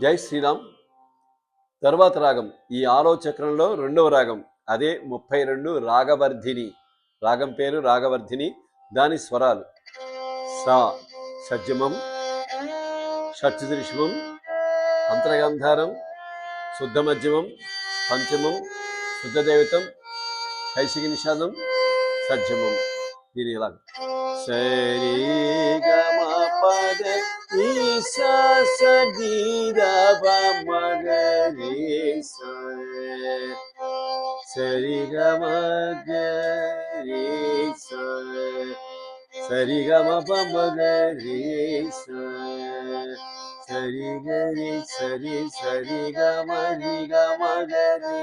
జై శ్రీరామ్. తర్వాత రాగం ఈ ఆలో చక్రంలో రెండవ రాగం, అదే 32 రాగవర్ధిని. రాగం పేరు రాగవర్ధిని. దాని స్వరాలు సా షడ్జమం, షట్చతురిషమం, అంతరగంధారం, శుద్ధ మధ్యమం, పంచమం, శుద్ధ దైవతం, కైశిక నిషాదం, సజ్జమం. దీని ఇలా సరి గమ పద ఈశా సదీరవ మగరి సరి గమ గరి సరి గమ పమగరి సరి గరి సరి సరి గమ రి గమ గరి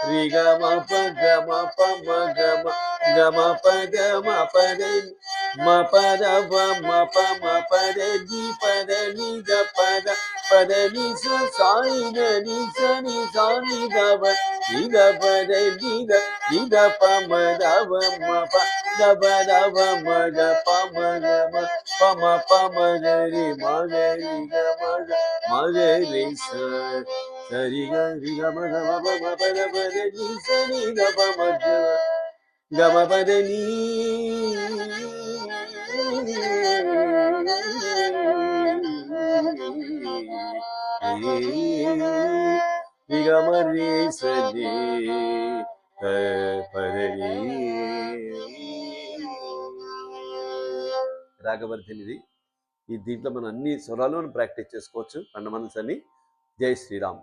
రి గమ పగమ పమ గమ గమ పగమ పద మ పద వ మ ప మ పద ని పద ని గ పద పద ని స సాయి న ని స ని సా ని గ ప ని గ పద ని గ ప మ ద వ మ ప ద ప ద వ మ గ ప మ గ మ ప మ ప మ గ రి మ గ రి గ మ గ రి స సరి గ రి గ మ గ మ ప మ ప ద ప ద ని స ని గ ప మ గ గమ పద ని గమరి సది పదని రాగవర్ధినిది. ఈ దీంట్లో మనం అన్ని స్వరాలు ప్రాక్టీస్ చేసుకోవచ్చు. పండమనస్ అని. జై శ్రీరామ్.